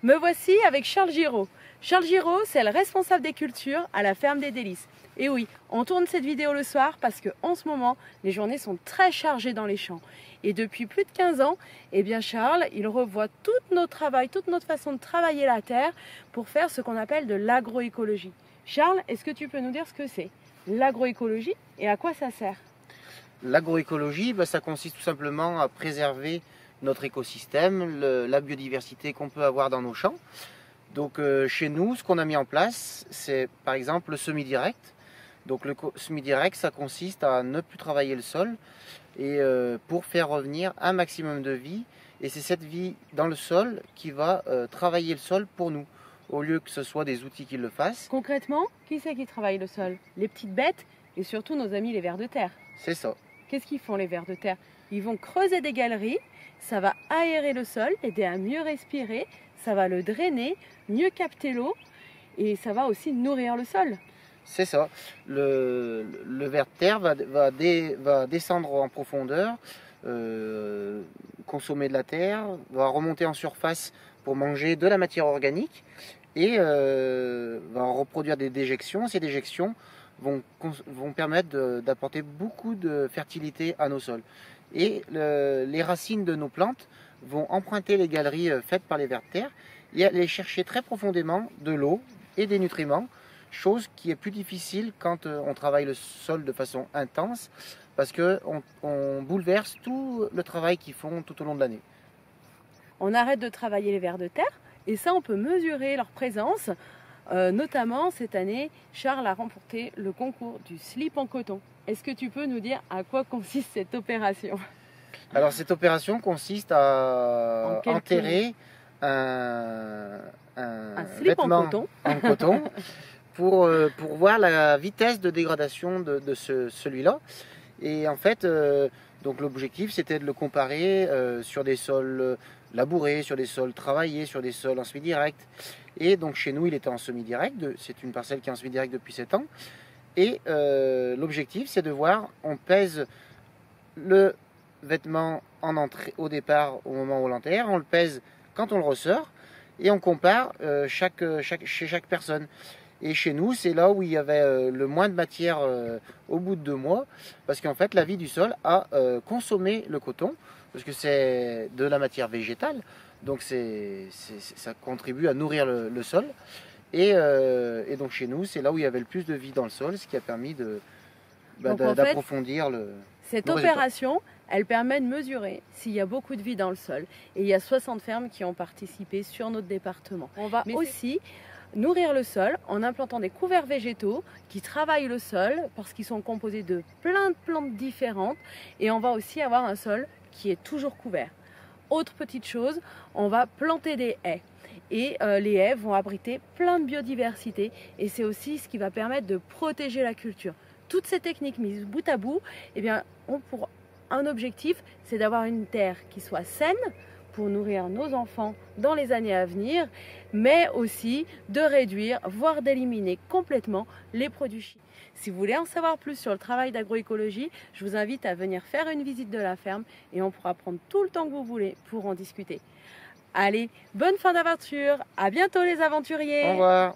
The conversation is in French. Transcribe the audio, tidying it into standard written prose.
Me voici avec Charles Giraud. Charles Giraud, c'est le responsable des cultures à la ferme des Délices. Et oui, on tourne cette vidéo le soir parce qu'en ce moment, les journées sont très chargées dans les champs. Et depuis plus de 15 ans, eh bien Charles, il revoit tout notre travail, toute notre façon de travailler la terre pour faire ce qu'on appelle de l'agroécologie. Charles, est-ce que tu peux nous dire ce que c'est l'agroécologie et à quoi ça sert? L'agroécologie, ça consiste tout simplement à préserver notre écosystème, la biodiversité qu'on peut avoir dans nos champs. Donc chez nous, ce qu'on a mis en place, c'est par exemple le semis direct. Donc le semis direct, ça consiste à ne plus travailler le sol et pour faire revenir un maximum de vie. Et c'est cette vie dans le sol qui va travailler le sol pour nous, au lieu que ce soit des outils qui le fassent. Concrètement, qui c'est qui travaille le sol? Les petites bêtes et surtout nos amis les vers de terre. C'est ça. Qu'est-ce qu'ils font les vers de terre? Ils vont creuser des galeries, ça va aérer le sol, aider à mieux respirer, ça va le drainer, mieux capter l'eau et ça va aussi nourrir le sol. C'est ça. Le ver de terre va descendre en profondeur, consommer de la terre, va remonter en surface pour manger de la matière organique et va reproduire des déjections. Ces déjections vont permettre d'apporter beaucoup de fertilité à nos sols. Et les racines de nos plantes vont emprunter les galeries faites par les vers de terre et aller chercher très profondément de l'eau et des nutriments, chose qui est plus difficile quand on travaille le sol de façon intense parce qu'on bouleverse tout le travail qu'ils font tout au long de l'année. On arrête de travailler les vers de terre et ça on peut mesurer leur présence. Notamment cette année, Charles a remporté le concours du slip en coton. Est-ce que tu peux nous dire à quoi consiste cette opération? Alors cette opération consiste à enterrer un slip vêtement en coton pour voir la vitesse de dégradation de celui-là. Et en fait, donc l'objectif c'était de le comparer sur des sols labourés, sur des sols travaillés, sur des sols en semis direct. Et donc chez nous il était en semis direct, c'est une parcelle qui est en semis direct depuis 7 ans. Et l'objectif c'est de voir, on pèse le vêtement en entrée au départ au moment où on l'enterre, on le pèse quand on le ressort et on compare chez chaque personne. Et chez nous, c'est là où il y avait le moins de matière au bout de 2 mois, parce qu'en fait, la vie du sol a consommé le coton, parce que c'est de la matière végétale, donc ça contribue à nourrir le sol. Et donc chez nous, c'est là où il y avait le plus de vie dans le sol, ce qui a permis d'approfondir cette opération. Elle permet de mesurer s'il y a beaucoup de vie dans le sol. Et il y a 60 fermes qui ont participé sur notre département. On va aussi nourrir le sol en implantant des couverts végétaux qui travaillent le sol parce qu'ils sont composés de plein de plantes différentes. Et on va aussi avoir un sol qui est toujours couvert. Autre petite chose, on va planter des haies. Et les haies vont abriter plein de biodiversité. Et c'est aussi ce qui va permettre de protéger la culture. Toutes ces techniques mises bout à bout, eh bien, pour un objectif, c'est d'avoir une terre qui soit saine pour nourrir nos enfants dans les années à venir, mais aussi de réduire, voire d'éliminer complètement les produits chimiques. Si vous voulez en savoir plus sur le travail d'agroécologie, je vous invite à venir faire une visite de la ferme et on pourra prendre tout le temps que vous voulez pour en discuter. Allez, bonne fin d'aventure, à bientôt les aventuriers! Au revoir!